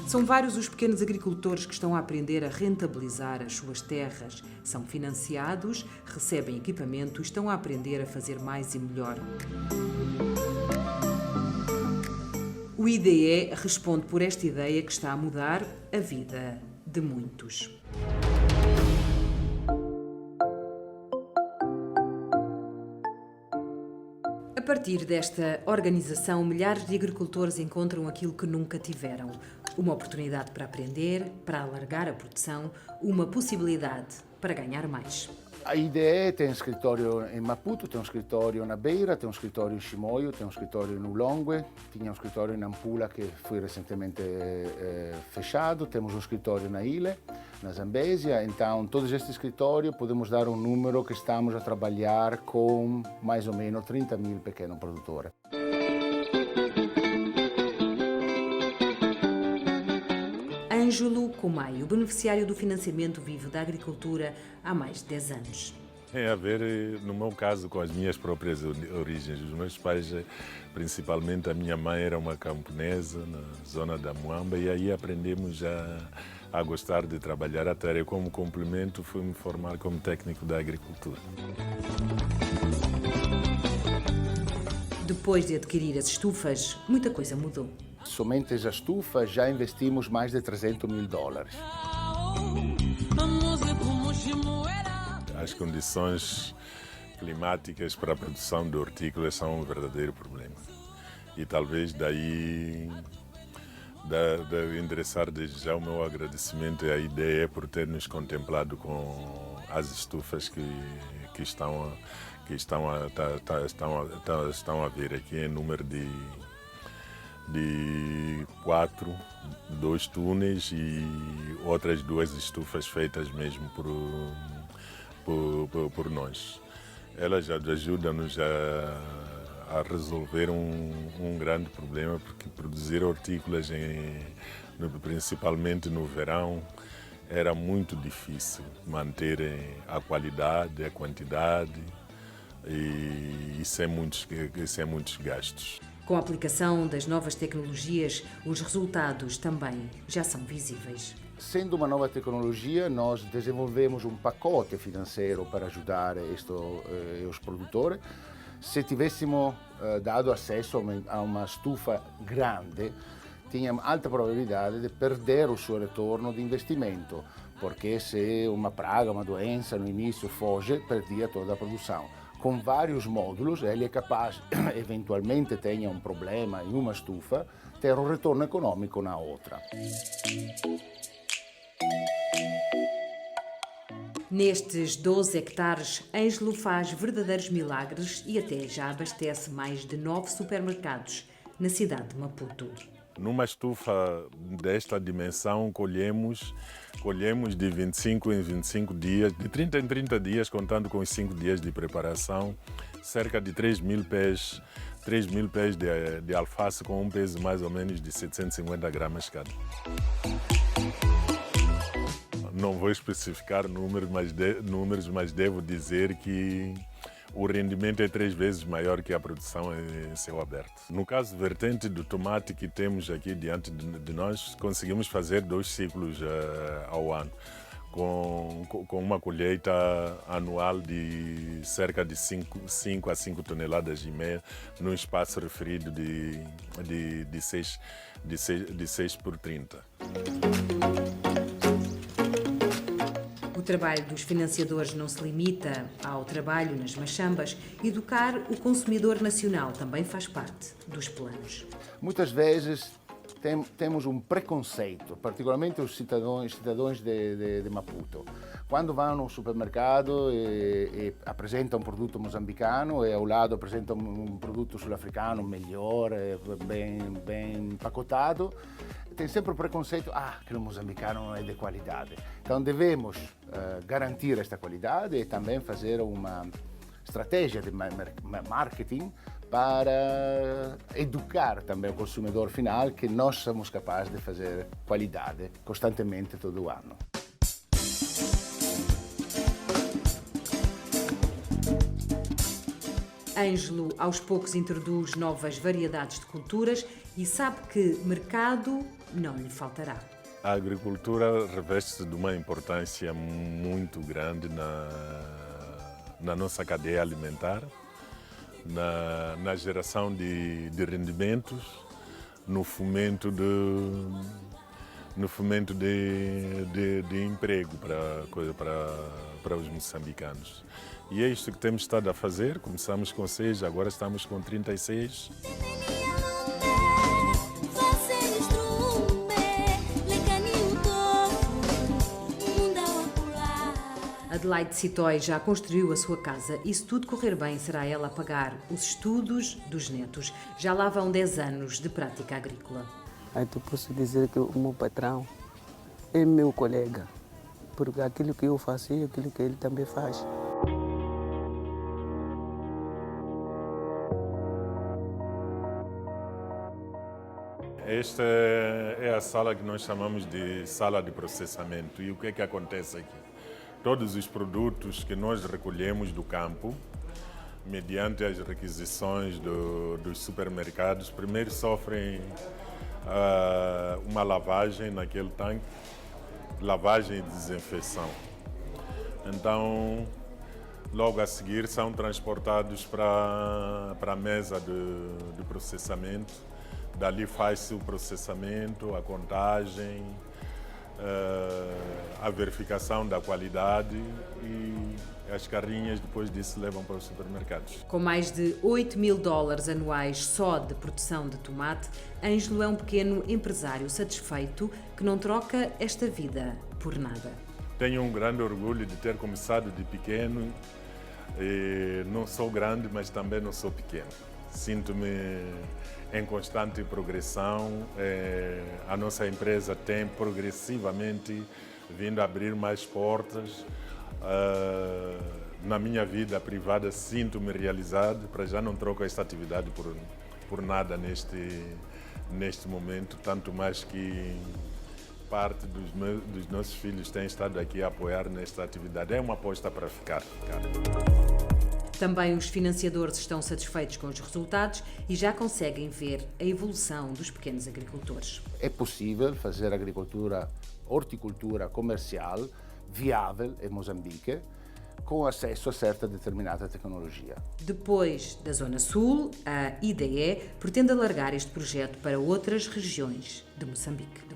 São vários os pequenos agricultores que estão a aprender a rentabilizar as suas terras. São financiados, recebem equipamento e estão a aprender a fazer mais e melhor. O IDE responde por esta ideia que está a mudar a vida de muitos. A partir desta organização, milhares de agricultores encontram aquilo que nunca tiveram. Uma oportunidade para aprender, para alargar a produção, uma possibilidade para ganhar mais. A IDE tem escritório em Maputo, tem escritório na Beira, tem escritório em Chimoio, tem escritório no Longwe, tinha escritório em Nampula que foi recentemente fechado, temos escritório na Ilha, na Zambésia. Então, todos estes escritórios podemos dar número que estamos a trabalhar com mais ou menos 30.000 pequenos produtores. Ângelo Comai, o beneficiário do financiamento vive da agricultura há mais de 10 anos. Tem a ver, no meu caso, com as minhas próprias origens. Os meus pais, principalmente a minha mãe, era uma camponesa na zona da Muamba e aí aprendemos a gostar de trabalhar a terra. Como complemento, fui me formar como técnico da agricultura. Depois de adquirir as estufas, muita coisa mudou. Somente as estufas já investimos mais de $300.000. As condições climáticas para a produção de hortícolas são um verdadeiro problema. E talvez daí de endereçar desde já o meu agradecimento à IDE por ter nos contemplado com as estufas que estão a vir aqui em número de 4, 2 túneis e outras 2 estufas feitas mesmo por nós. Elas ajudam-nos a resolver um grande problema, porque produzir hortícolas, principalmente no verão, era muito difícil manter a qualidade, a quantidade e sem muitos gastos. Com a aplicação das novas tecnologias, os resultados também já são visíveis. Sendo uma nova tecnologia, nós desenvolvemos um pacote financeiro para ajudar os produtores. Se tivéssemos dado acesso a uma estufa grande, tínhamos alta probabilidade de perder o seu retorno de investimento, porque se uma praga, uma doença no início foge, perdia toda a produção. Com vários módulos, ele é capaz, eventualmente tenha um problema em uma estufa, ter um retorno econômico na outra. Nestes 12 hectares, Ângelo faz verdadeiros milagres e até já abastece mais de 9 supermercados na cidade de Maputo. Numa estufa desta dimensão, colhemos de 25 em 25 dias, de 30 em 30 dias, contando com os 5 dias de preparação, cerca de 3.000 pés de alface com um peso mais ou menos de 750 gramas cada. Não vou especificar números, mas devo dizer que o rendimento é 3 vezes maior que a produção em céu aberto. No caso vertente do tomate que temos aqui diante de nós, conseguimos fazer 2 ciclos ao ano, com uma colheita anual de cerca de 5 a 5 toneladas e meia, num espaço referido de 6 por 30. O trabalho dos financiadores não se limita ao trabalho nas machambas. Educar o consumidor nacional também faz parte dos planos. Muitas vezes temos um preconceito, particularmente os cidadãos de Maputo. Quando vão no supermercado e apresentam um produto moçambicano e ao lado apresentam um produto sul-africano melhor, bem empacotado, tem sempre o preconceito que o moçambicano não é de qualidade. Então devemos garantir esta qualidade e também fazer uma estratégia de marketing para educar também o consumidor final que nós somos capazes de fazer qualidade constantemente todo o ano. Ângelo, aos poucos, introduz novas variedades de culturas e sabe que mercado não lhe faltará. A agricultura reveste-se de uma importância muito grande na nossa cadeia alimentar, na geração de rendimentos, no fomento de emprego para os moçambicanos. E é isto que temos estado a fazer. Começamos com 6, agora estamos com 36. Adelaide Citói já construiu a sua casa e, se tudo correr bem, será ela a pagar os estudos dos netos. Já lá vão 10 anos de prática agrícola. Então posso dizer que o meu patrão é meu colega, porque aquilo que eu faço é aquilo que ele também faz. Esta é a sala que nós chamamos de sala de processamento. E o que é que acontece aqui? Todos os produtos que nós recolhemos do campo, mediante as requisições dos supermercados, primeiro sofrem uma lavagem naquele tanque, lavagem e desinfecção. Então, logo a seguir, são transportados para a mesa de processamento. Dali faz-se o processamento, a contagem, a verificação da qualidade e as carrinhas depois disso levam para os supermercados. Com mais de 8 mil dólares anuais só de produção de tomate, Ângelo é um pequeno empresário satisfeito que não troca esta vida por nada. Tenho um grande orgulho de ter começado de pequeno. E não sou grande, mas também não sou pequeno. Sinto-me em constante progressão. A nossa empresa tem progressivamente vindo a abrir mais portas. Na minha vida privada sinto-me realizado. Para já não troco esta atividade por nada neste momento, tanto mais que parte dos nossos filhos tem estado aqui a apoiar nesta atividade. É uma aposta para ficar. Também os financiadores estão satisfeitos com os resultados e já conseguem ver a evolução dos pequenos agricultores. É possível fazer agricultura, horticultura comercial viável em Moçambique, com acesso a certa determinada tecnologia. Depois da Zona Sul, a IDE pretende alargar este projeto para outras regiões de Moçambique.